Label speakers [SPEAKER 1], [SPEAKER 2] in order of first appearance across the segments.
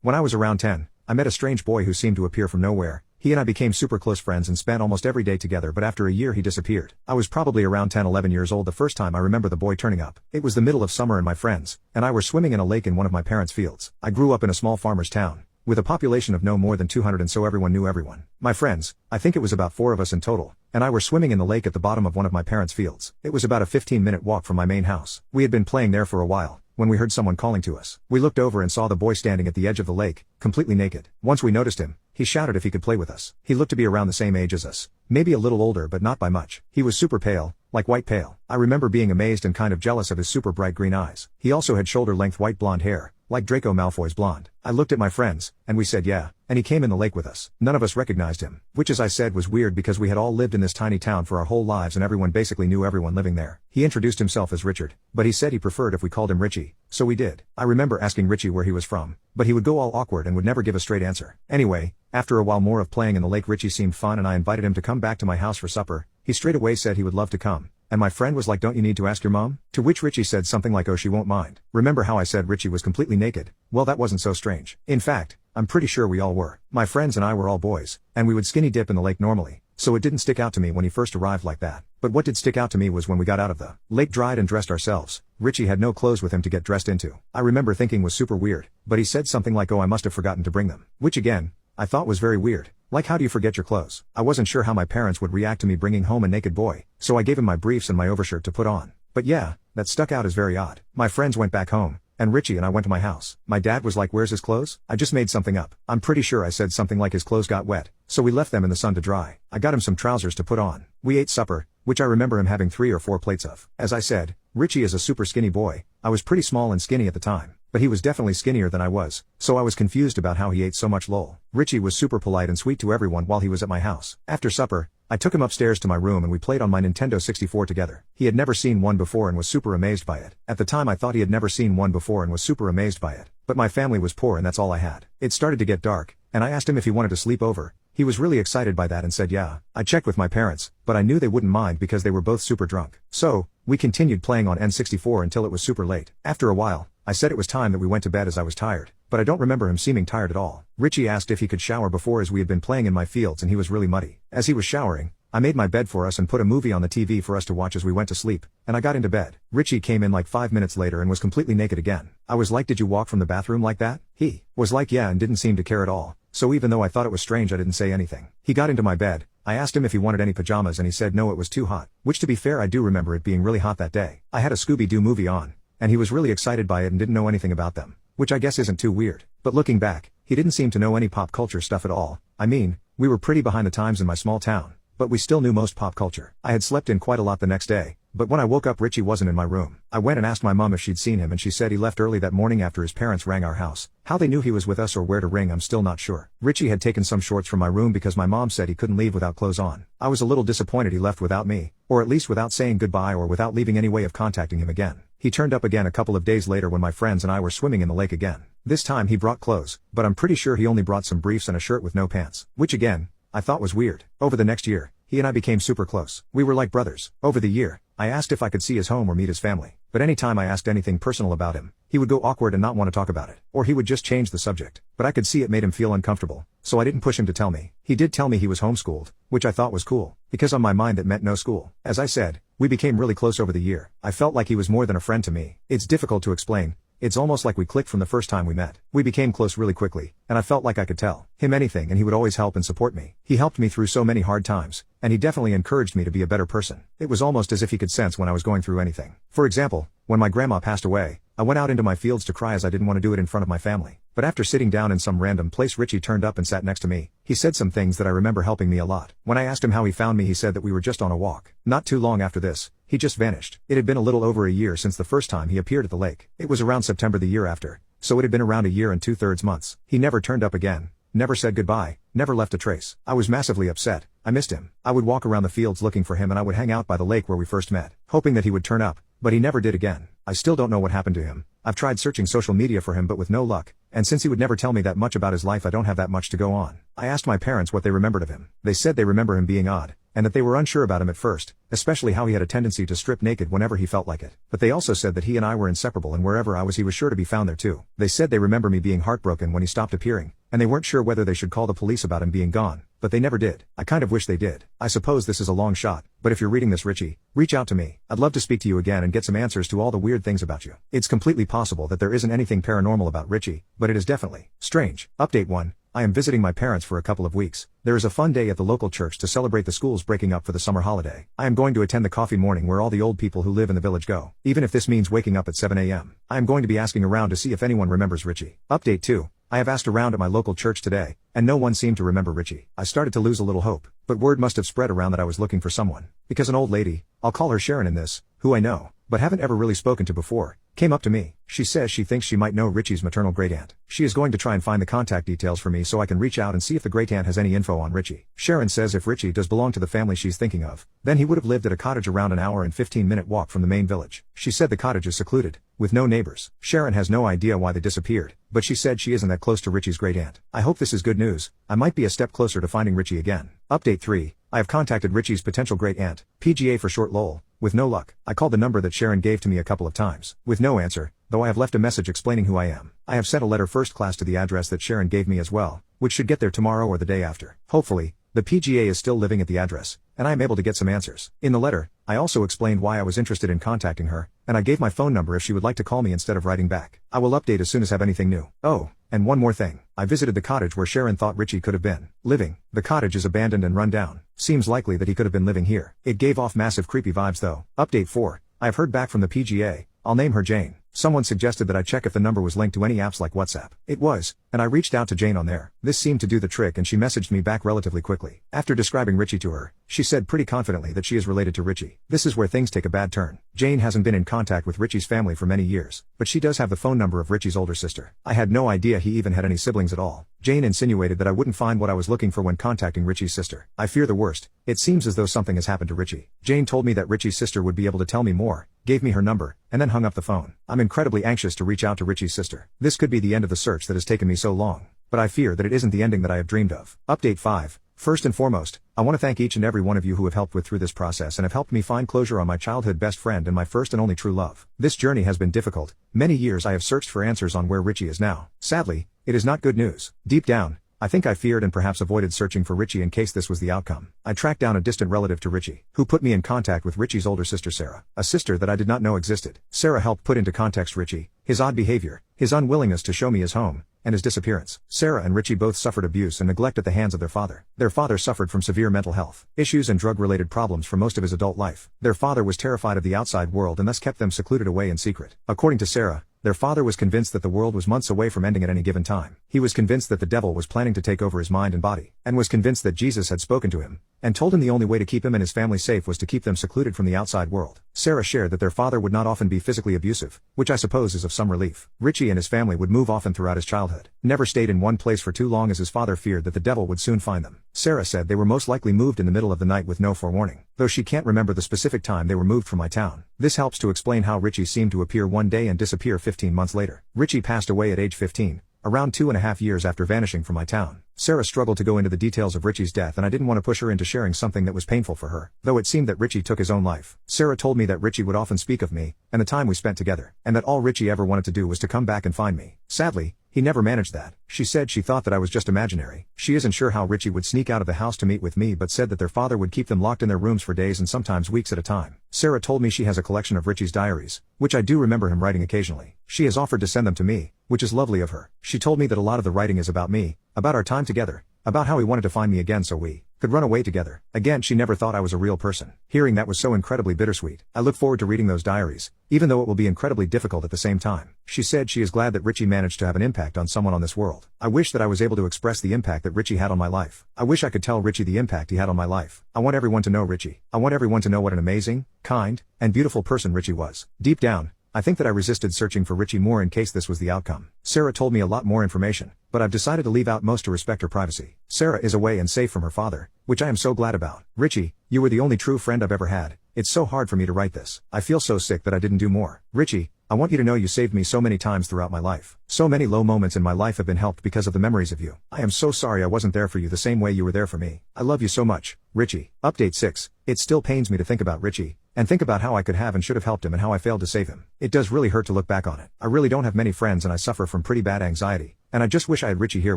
[SPEAKER 1] When I was around 10, I met a strange boy who seemed to appear from nowhere. He and I became super close friends and spent almost every day together, but after a year he disappeared. I was probably around 10-11 years old the first time I remember the boy turning up. It was the middle of summer and my friends and I were swimming in a lake in one of my parents' fields. I grew up in a small farmer's town with a population of no more than 200, and so everyone knew everyone. My friends, I think it was about 4 of us in total, and I were swimming in the lake at the bottom of one of my parents' fields. It was about a 15-minute walk from my main house. We had been playing there for a while when we heard someone calling to us. We looked over and saw the boy standing at the edge of the lake, completely naked. Once we noticed him, he shouted if he could play with us. He looked to be around the same age as us, maybe a little older but not by much. He was super pale, like white pale. I remember being amazed and kind of jealous of his super bright green eyes. He also had shoulder-length white blonde hair, like Draco Malfoy's blonde. I looked at my friends, and we said yeah, and he came in the lake with us. None of us recognized him, which as I said was weird because we had all lived in this tiny town for our whole lives and everyone basically knew everyone living there. He introduced himself as Richard, but he said he preferred if we called him Richie, so we did. I remember asking Richie where he was from, but he would go all awkward and would never give a straight answer. Anyway, after a while more of playing in the lake, Richie seemed fun and I invited him to come back to my house for supper. He straight away said he would love to come. And my friend was like, don't you need to ask your mom? To which Richie said something like, oh, she won't mind. Remember how I said Richie was completely naked? Well, that wasn't so strange. In fact, I'm pretty sure we all were. My friends and I were all boys, and we would skinny dip in the lake normally, so it didn't stick out to me when he first arrived like that. But what did stick out to me was when we got out of the lake, dried and dressed ourselves, Richie had no clothes with him to get dressed into. I remember thinking was super weird, but he said something like, oh, I must have forgotten to bring them. Which again, I thought was very weird. Like, how do you forget your clothes? I wasn't sure how my parents would react to me bringing home a naked boy, so I gave him my briefs and my overshirt to put on. But yeah, that stuck out as very odd. My friends went back home, and Richie and I went to my house. My dad was like, where's his clothes? I just made something up. I'm pretty sure I said something like his clothes got wet, so we left them in the sun to dry. I got him some trousers to put on. We ate supper, which I remember him having 3 or 4 plates of. As I said, Richie is a super skinny boy. I was pretty small and skinny at the time, but he was definitely skinnier than I was, so I was confused about how he ate so much lol. Richie was super polite and sweet to everyone while he was at my house. After supper, I took him upstairs to my room and we played on my Nintendo 64 together. He had never seen one before and was super amazed by it. At the time I thought he had never seen one before and was super amazed by it. But my family was poor and that's all I had. It started to get dark, and I asked him if he wanted to sleep over. He was really excited by that and said yeah. I checked with my parents, but I knew they wouldn't mind because they were both super drunk. So, we continued playing on N64 until it was super late. After a while, I said it was time that we went to bed as I was tired, but I don't remember him seeming tired at all. Richie asked if he could shower before as we had been playing in my fields and he was really muddy. As he was showering, I made my bed for us and put a movie on the TV for us to watch as we went to sleep, and I got into bed. Richie came in like 5 minutes later and was completely naked again. I was like, did you walk from the bathroom like that? He was like, yeah, and didn't seem to care at all. So even though I thought it was strange, I didn't say anything. He got into my bed. I asked him if he wanted any pajamas and he said no, it was too hot. Which to be fair, I do remember it being really hot that day. I had a Scooby-Doo movie on, and he was really excited by it and didn't know anything about them, which I guess isn't too weird. But looking back, he didn't seem to know any pop culture stuff at all. I mean, we were pretty behind the times in my small town, but we still knew most pop culture. I had slept in quite a lot the next day, but when I woke up Richie wasn't in my room. I went and asked my mom if she'd seen him and she said he left early that morning after his parents rang our house. How they knew he was with us or where to ring I'm still not sure. Richie had taken some shorts from my room because my mom said he couldn't leave without clothes on. I was a little disappointed he left without me, or at least without saying goodbye or without leaving any way of contacting him again. He turned up again a couple of days later when my friends and I were swimming in the lake again. This time he brought clothes, but I'm pretty sure he only brought some briefs and a shirt with no pants, which again, I thought was weird. Over the next year, he and I became super close. We were like brothers. Over the year, I asked if I could see his home or meet his family, but anytime I asked anything personal about him, he would go awkward and not want to talk about it, or he would just change the subject. But I could see it made him feel uncomfortable, so I didn't push him to tell me. He did tell me he was homeschooled, which I thought was cool, because on my mind it meant no school. As I said, we became really close over the year. I felt like he was more than a friend to me. It's difficult to explain. It's almost like we clicked from the first time we met. We became close really quickly, and I felt like I could tell him anything and he would always help and support me. He helped me through so many hard times, and he definitely encouraged me to be a better person. It was almost as if he could sense when I was going through anything. For example, when my grandma passed away, I went out into my fields to cry as I didn't want to do it in front of my family. But after sitting down in some random place, Richie turned up and sat next to me. He said some things that I remember helping me a lot. When I asked him how he found me, he said that we were just on a walk. Not too long after this, he just vanished. It had been a little over a year since the first time he appeared at the lake. It was around September the year after, so it had been around a year and 2/3 months. He never turned up again, never said goodbye, never left a trace. I was massively upset. I missed him. I would walk around the fields looking for him and I would hang out by the lake where we first met, hoping that he would turn up, but he never did again. I still don't know what happened to him. I've tried searching social media for him but with no luck, and since he would never tell me that much about his life, I don't have that much to go on. I asked my parents what they remembered of him. They said they remember him being odd, and that they were unsure about him at first, especially how he had a tendency to strip naked whenever he felt like it. But they also said that he and I were inseparable, and wherever I was he was sure to be found there too. They said they remember me being heartbroken when he stopped appearing, and they weren't sure whether they should call the police about him being gone, but they never did. I kind of wish they did. I suppose this is a long shot, but if you're reading this, Richie, reach out to me. I'd love to speak to you again and get some answers to all the weird things about you. It's completely possible that there isn't anything paranormal about Richie, but it is definitely strange. Update 1. I am visiting my parents for a couple of weeks. There is a fun day at the local church to celebrate the schools breaking up for the summer holiday. I am going to attend the coffee morning where all the old people who live in the village go, even if this means waking up at 7 a.m. I am going to be asking around to see if anyone remembers Richie. Update 2. I have asked around at my local church today, and no one seemed to remember Richie. I started to lose a little hope, but word must have spread around that I was looking for someone, because an old lady, I'll call her Sharon in this, who I know, but haven't ever really spoken to before, came up to me. She says she thinks she might know Richie's maternal great-aunt. She is going to try and find the contact details for me so I can reach out and see if the great-aunt has any info on Richie. Sharon says if Richie does belong to the family she's thinking of, then he would have lived at a cottage around an hour and 15-minute walk from the main village. She said the cottage is secluded, with no neighbors. Sharon has no idea why they disappeared, but she said she isn't that close to Richie's great-aunt. I hope this is good news. I might be a step closer to finding Richie again. Update 3. I have contacted Richie's potential great-aunt, PGA for short lol, with no luck. I called the number that Sharon gave to me a couple of times, with no answer, though I have left a message explaining who I am. I have sent a letter first class to the address that Sharon gave me as well, which should get there tomorrow or the day after. Hopefully, the PGA is still living at the address, and I am able to get some answers. In the letter, I also explained why I was interested in contacting her, and I gave my phone number if she would like to call me instead of writing back. I will update as soon as I have anything new. Oh, and one more thing. I visited the cottage where Sharon thought Richie could have been living. The cottage is abandoned and run down. Seems likely that he could have been living here. It gave off massive creepy vibes though. Update 4. I have heard back from the PGA. I'll name her Jane. Someone suggested that I check if the number was linked to any apps like WhatsApp. It was, and I reached out to Jane on there. This seemed to do the trick and she messaged me back relatively quickly. After describing Richie to her, she said pretty confidently that she is related to Richie. This is where things take a bad turn. Jane hasn't been in contact with Richie's family for many years, but she does have the phone number of Richie's older sister. I had no idea he even had any siblings at all. Jane insinuated that I wouldn't find what I was looking for when contacting Richie's sister. I fear the worst. It seems as though something has happened to Richie. Jane told me that Richie's sister would be able to tell me more, gave me her number, and then hung up the phone. I'm incredibly anxious to reach out to Richie's sister. This could be the end of the search that has taken me so long, but I fear that it isn't the ending that I have dreamed of. Update 5. First and foremost, I want to thank each and every one of you who have helped through this process and have helped me find closure on my childhood best friend and my first and only true love. This journey has been difficult. Many years I have searched for answers on where Richie is now. Sadly, it is not good news. Deep down, I think I feared and perhaps avoided searching for Richie in case this was the outcome. I tracked down a distant relative to Richie, who put me in contact with Richie's older sister Sarah, a sister that I did not know existed. Sarah helped put into context Richie, his odd behavior, his unwillingness to show me his home, and his disappearance. Sarah and Richie both suffered abuse and neglect at the hands of their father. Their father suffered from severe mental health issues and drug-related problems for most of his adult life. Their father was terrified of the outside world and thus kept them secluded away in secret. According to Sarah, their father was convinced that the world was months away from ending at any given time. He was convinced that the devil was planning to take over his mind and body, and was convinced that Jesus had spoken to him, and told him the only way to keep him and his family safe was to keep them secluded from the outside world. Sarah shared that their father would not often be physically abusive, which I suppose is of some relief. Richie and his family would move often throughout his childhood, never stayed in one place for too long as his father feared that the devil would soon find them. Sarah said they were most likely moved in the middle of the night with no forewarning, though she can't remember the specific time they were moved from my town. This helps to explain how Richie seemed to appear one day and disappear 15 months later. Richie passed away at age 15, around 2.5 years after vanishing from my town. Sarah struggled to go into the details of Richie's death and I didn't want to push her into sharing something that was painful for her, though it seemed that Richie took his own life. Sarah told me that Richie would often speak of me, and the time we spent together, and that all Richie ever wanted to do was to come back and find me. Sadly, he never managed that. She said she thought that I was just imaginary. She isn't sure how Richie would sneak out of the house to meet with me but said that their father would keep them locked in their rooms for days and sometimes weeks at a time. Sarah told me she has a collection of Richie's diaries, which I do remember him writing occasionally. She has offered to send them to me, which is lovely of her. She told me that a lot of the writing is about me, about our time together, about how he wanted to find me again so we could run away together. Again, she never thought I was a real person. Hearing that was so incredibly bittersweet. I look forward to reading those diaries, even though it will be incredibly difficult at the same time. She said she is glad that Richie managed to have an impact on someone on this world. I wish that I was able to express the impact that Richie had on my life. I wish I could tell Richie the impact he had on my life. I want everyone to know Richie. I want everyone to know what an amazing, kind, and beautiful person Richie was. Deep down, I think that I resisted searching for Richie more in case this was the outcome. Sarah told me a lot more information, but I've decided to leave out most to respect her privacy. Sarah is away and safe from her father, which I am so glad about. Richie, you were the only true friend I've ever had. It's so hard for me to write this. I feel so sick that I didn't do more. Richie, I I want you to know you saved me so many times throughout my life. So many low moments in my life have been helped because of the memories of you. I am so sorry I wasn't there for you the same way you were there for me. I love you so much, Richie. Update 6. It still pains me to think about Richie, and think about how I could have and should have helped him and how I failed to save him. It does really hurt to look back on it. I really don't have many friends and I suffer from pretty bad anxiety, and I just wish I had Richie here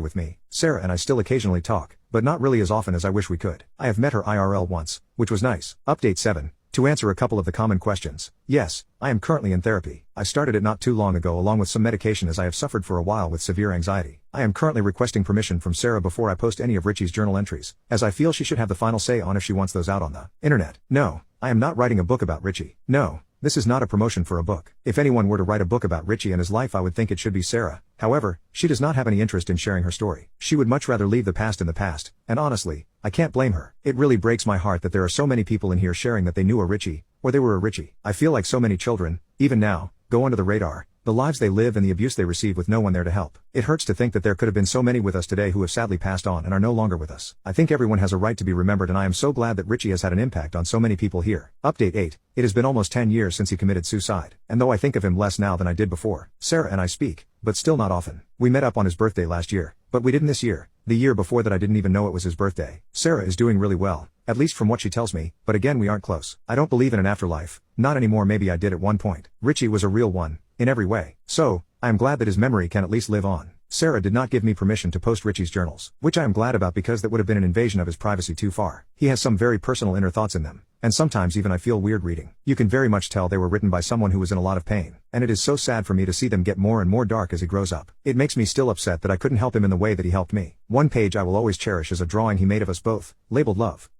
[SPEAKER 1] with me. Sarah and I still occasionally talk, but not really as often as I wish we could. I have met her IRL once, which was nice. Update 7. To answer a couple of the common questions. Yes, I am currently in therapy. I started it not too long ago along with some medication as I have suffered for a while with severe anxiety. I am currently requesting permission from Sarah before I post any of Richie's journal entries, as I feel she should have the final say on if she wants those out on the internet. No, I am not writing a book about Richie. No. This is not a promotion for a book. If anyone were to write a book about Richie and his life, I would think it should be Sarah. However, she does not have any interest in sharing her story. She would much rather leave the past in the past, and honestly, I can't blame her. It really breaks my heart that there are so many people in here sharing that they knew a Richie, or they were a Richie. I feel like so many children, even now, go under the radar, the lives they live and the abuse they receive with no one there to help. It hurts to think that there could have been so many with us today who have sadly passed on and are no longer with us. I think everyone has a right to be remembered, and I am so glad that Richie has had an impact on so many people here. Update 8. It has been almost 10 years since he committed suicide, and though I think of him less now than I did before, Sarah and I speak, but still not often. We met up on his birthday last year, but we didn't this year. The year before that I didn't even know it was his birthday. Sarah is doing really well, at least from what she tells me, but again we aren't close. I don't believe in an afterlife, not anymore. Maybe I did at one point. Richie was a real one, in every way. So, I am glad that his memory can at least live on. Sarah did not give me permission to post Richie's journals, which I am glad about because that would have been an invasion of his privacy too far. He has some very personal inner thoughts in them, and sometimes even I feel weird reading. You can very much tell they were written by someone who was in a lot of pain, and it is so sad for me to see them get more and more dark as he grows up. It makes me still upset that I couldn't help him in the way that he helped me. One page I will always cherish is a drawing he made of us both, labeled love.